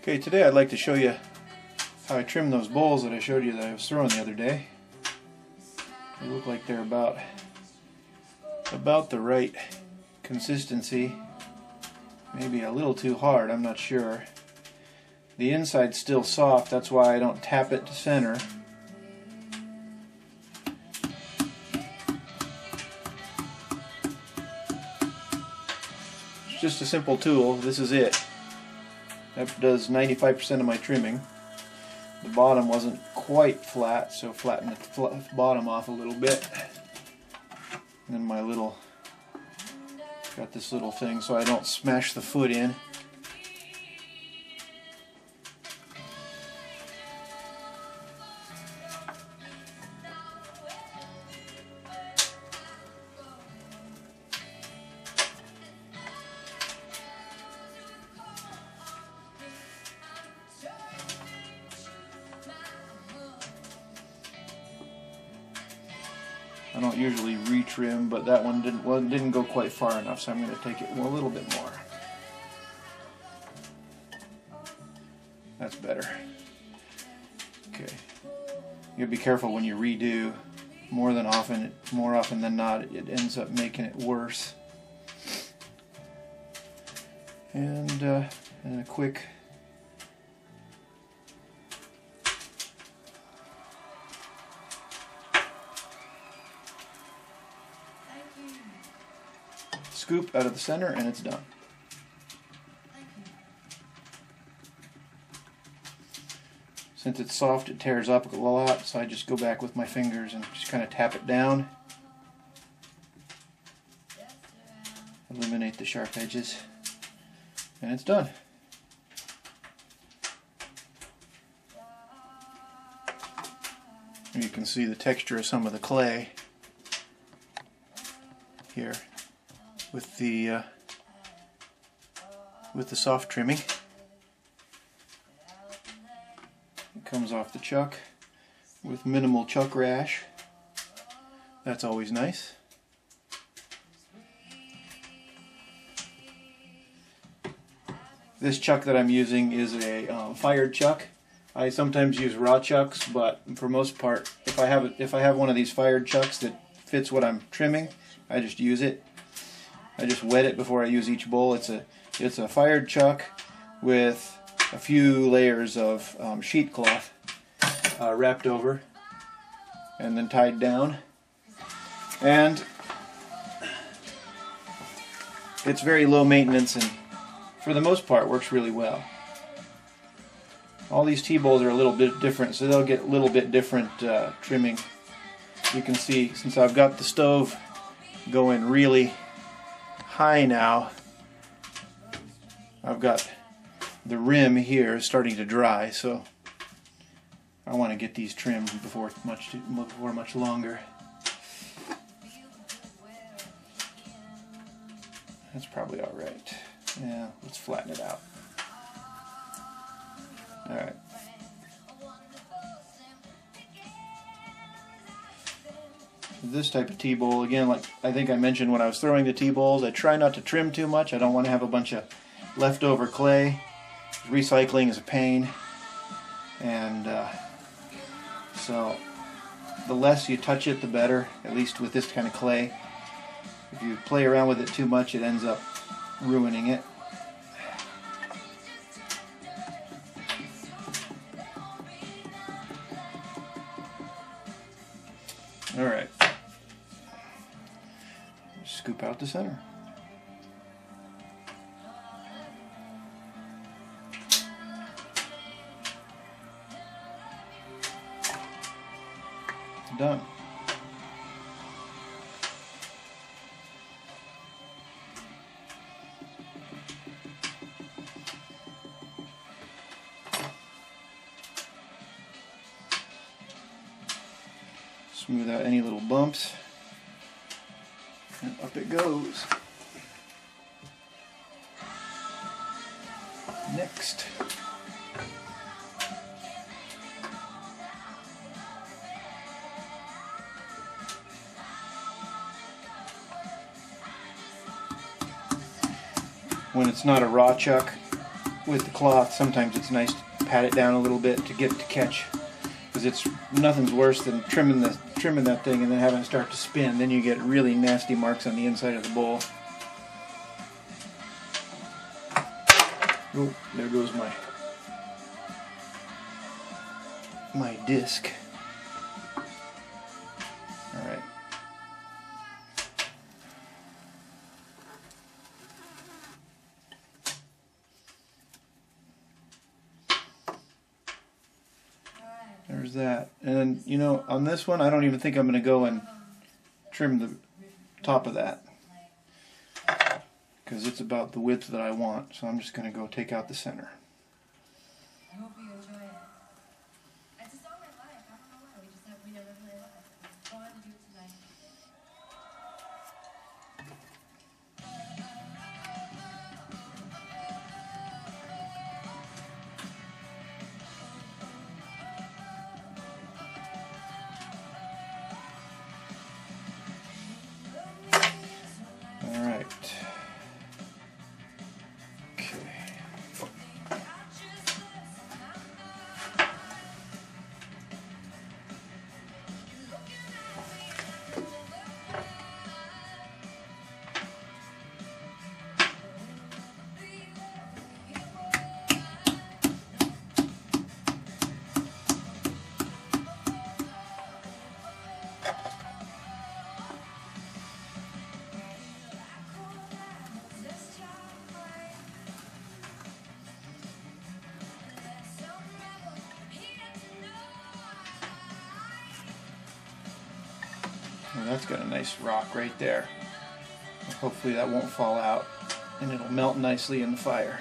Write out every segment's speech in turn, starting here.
Okay, today I'd like to show you how I trim those bowls that I showed you that I was throwing the other day. They look like they're about the right consistency. Maybe a little too hard, I'm not sure. The inside's still soft, that's why I don't tap it to center. It's just a simple tool, this is it. That does 95% of my trimming. The bottom wasn't quite flat, so flatten the bottom off a little bit. And then my little, got this little thing so I don't smash the foot in. I don't usually retrim, but that one didn't go quite far enough, so I'm going to take it a little bit more. That's better. Okay. You gotta be careful when you redo. More often than not, it ends up making it worse. And a quick scoop out of the center, and it's done. Since it's soft, it tears up a lot, so I just go back with my fingers and just kind of tap it down. Eliminate the sharp edges, and it's done. You can see the texture of some of the clay here with the soft trimming. It comes off the chuck with minimal chuck rash. That's always nice. This chuck that I'm using is a fired chuck. I sometimes use raw chucks, but for most part, if I have one of these fired chucks that fits what I'm trimming, I just use it. I just wet it before I use each bowl. It's a fired chuck with a few layers of sheet cloth wrapped over and then tied down, and it's very low maintenance and for the most part works really well. All these Teabowls are a little bit different, so they'll get a little bit different trimming. You can see, since I've got the stove going really high now, I've got the rim here starting to dry, so I want to get these trimmed before much longer. That's probably alright. Yeah, let's flatten it out. Alright. This type of Teabowl, again, like I think I mentioned when I was throwing the Teabowls, I try not to trim too much. I don't want to have a bunch of leftover clay. Recycling is a pain, and so the less you touch it, the better, at least with this kind of clay. If you play around with it too much, it ends up ruining it. Alright. Scoop out the center. Done. Smooth out any little bumps, and up it goes. Next. When it's not a raw chuck, with the cloth, sometimes it's nice to pat it down a little bit to get it to catch, because nothing's worse than trimming that thing and then having it start to spin. Then you get really nasty marks on the inside of the bowl. Oh, there goes my disc. All right. There's that. And you know, on this one, I don't even think I'm going to go and trim the top of that, because it's about the width that I want. So I'm just going to go take out the center. I hope you enjoy it. It's a song I like. I don't know why. We never play it live. I wanted to do it tonight. All right. Okay. Well, that's got a nice rock right there. Hopefully that won't fall out, and it'll melt nicely in the fire.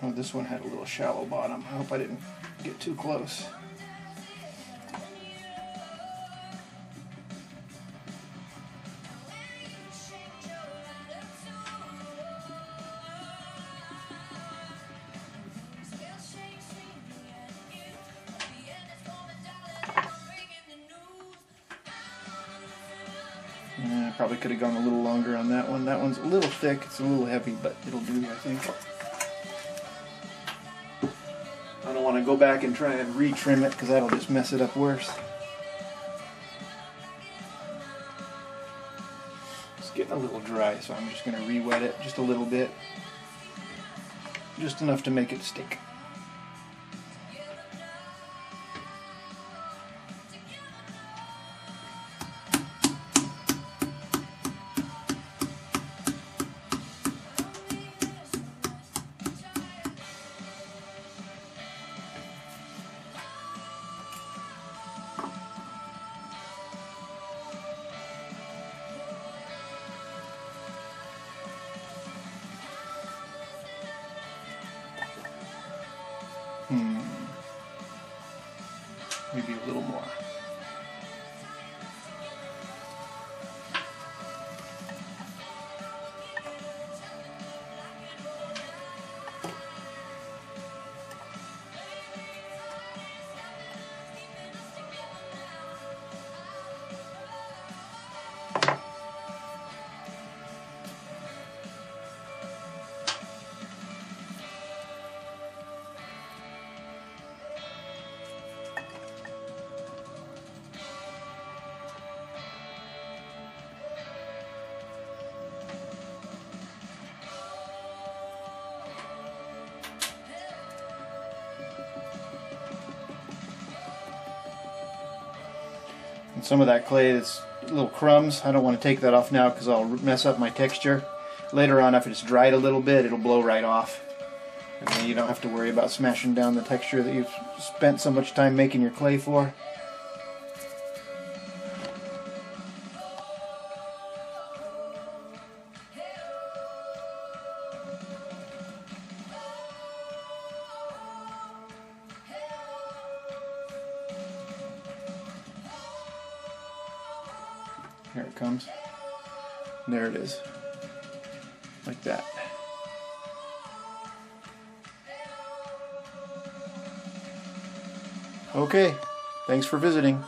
Oh, this one had a little shallow bottom. I hope I didn't get too close. I probably could have gone a little longer on that one. That one's a little thick, it's a little heavy, but it'll do, I think. I don't want to go back and try and retrim it, because that'll just mess it up worse. It's getting a little dry, so I'm just going to re-wet it just a little bit. Just enough to make it stick. Maybe a little more. And some of that clay is little crumbs. I don't want to take that off now because I'll mess up my texture. Later on, if it's dried a little bit, it'll blow right off. And then you don't have to worry about smashing down the texture that you've spent so much time making your clay for. Here it comes. There it is. Like that. Okay, thanks for visiting.